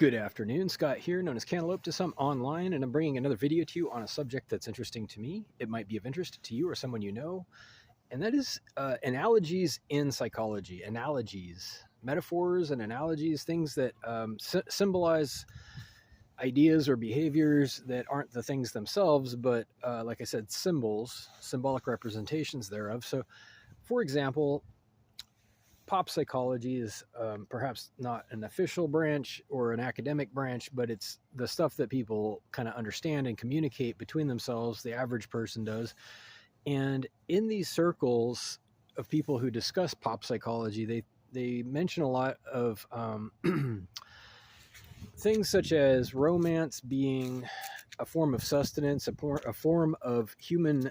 Good afternoon, Scott here, known as Cantaloupe to some online, and I'm bringing another video to you on a subject that's interesting to me. It might be of interest to you or someone you know, and that is analogies in psychology. Analogies, metaphors and analogies, things that symbolize ideas or behaviors that aren't the things themselves, but like I said, symbols, symbolic representations thereof. So, for example, pop psychology is perhaps not an official branch or an academic branch, but it's the stuff that people kind of understand and communicate between themselves, the average person does. And in these circles of people who discuss pop psychology, they mention a lot of things such as romance being a form of sustenance, a form of human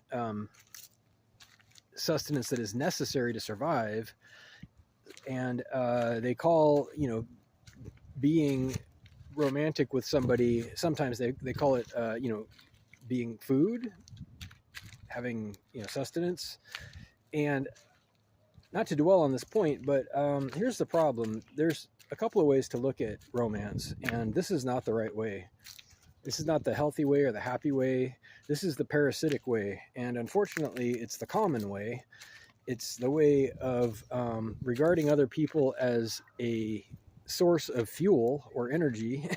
sustenance that is necessary to survive. And they call, being romantic with somebody, sometimes they call it, being food, having, sustenance. And not to dwell on this point, but here's the problem. There's a couple of ways to look at romance, and this is not the right way. This is not the healthy way or the happy way. This is the parasitic way. And unfortunately, it's the common way. It's the way of regarding other people as a source of fuel or energy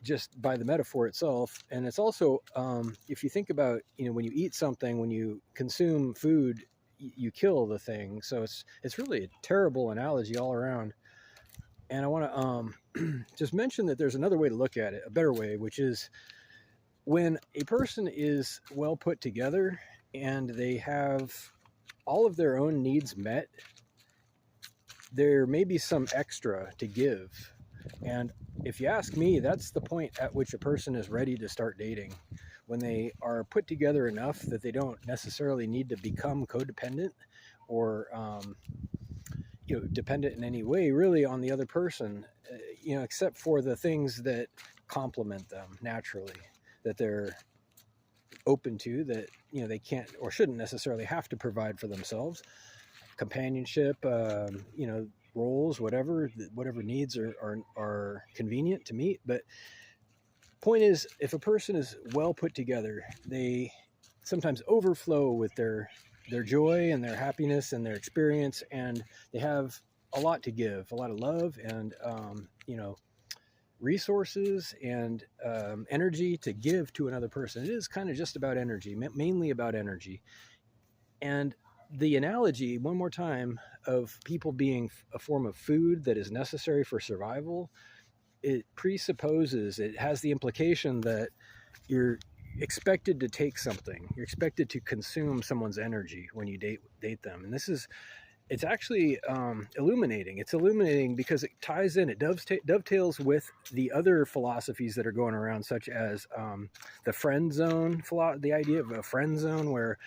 just by the metaphor itself. And it's also, if you think about, when you eat something, when you consume food, you kill the thing. So it's really a terrible analogy all around. And I want to just mention that there's another way to look at it, a better way, which is when a person is well put together and they have all of their own needs met, there may be some extra to give. And if you ask me, that's the point at which a person is ready to start dating. When they are put together enough that they don't necessarily need to become codependent or dependent in any way really on the other person, except for the things that complement them naturally, that they're open to, that they can't or shouldn't necessarily have to provide for themselves. Companionship, roles, whatever needs are convenient to meet. But point is, if a person is well put together, they sometimes overflow with their joy and their happiness and their experience, and they have a lot to give, a lot of love and resources and energy to give to another person. It is kind of just about energy, mainly about energy. And the analogy, one more time, of people being a form of food that is necessary for survival, it presupposes, it has the implication that you're expected to take something. You're expected to consume someone's energy when you date them. And it's actually illuminating. It's illuminating because it ties in, it dovetails with the other philosophies that are going around, such as the friend zone, the idea of a friend zone where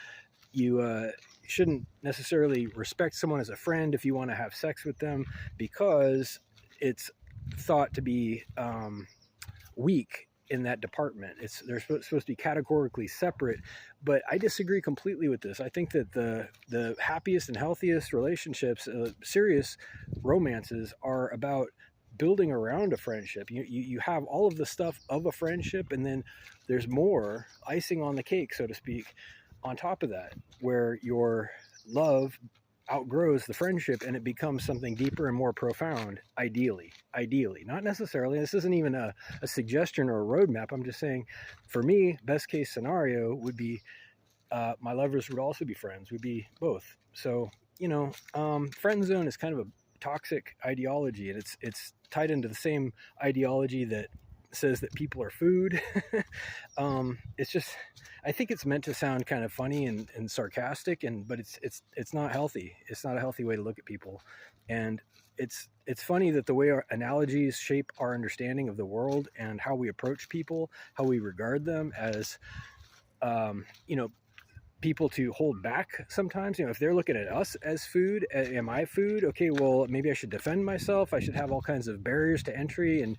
you shouldn't necessarily respect someone as a friend if you want to have sex with them, because it's thought to be weak in that department. They're supposed to be categorically separate, but I disagree completely with this. I think that the happiest and healthiest relationships, serious romances, are about building around a friendship. You have all of the stuff of a friendship, and then there's more icing on the cake, so to speak, on top of that, where your love outgrows the friendship and it becomes something deeper and more profound. Ideally, not necessarily. This isn't even a suggestion or a roadmap. I'm just saying, for me, best case scenario would be my lovers would also be friends. We'd be both. So, friend zone is kind of a toxic ideology, and it's tied into the same ideology that says that people are food. It's just, I think it's meant to sound kind of funny and sarcastic, but it's not healthy. It's not a healthy way to look at people. And it's funny that the way our analogies shape our understanding of the world and how we approach people, how we regard them as, people to hold back sometimes. If they're looking at us as food, am I food? Okay, well, maybe I should defend myself. I should have all kinds of barriers to entry and,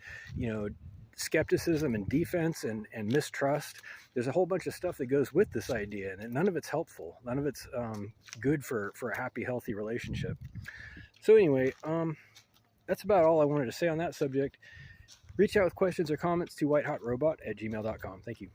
skepticism and defense and mistrust. There's a whole bunch of stuff that goes with this idea, and none of it's helpful. None of it's good for a happy, healthy relationship. So anyway, that's about all I wanted to say on that subject. Reach out with questions or comments to whitehotrobot@gmail.com. Thank you.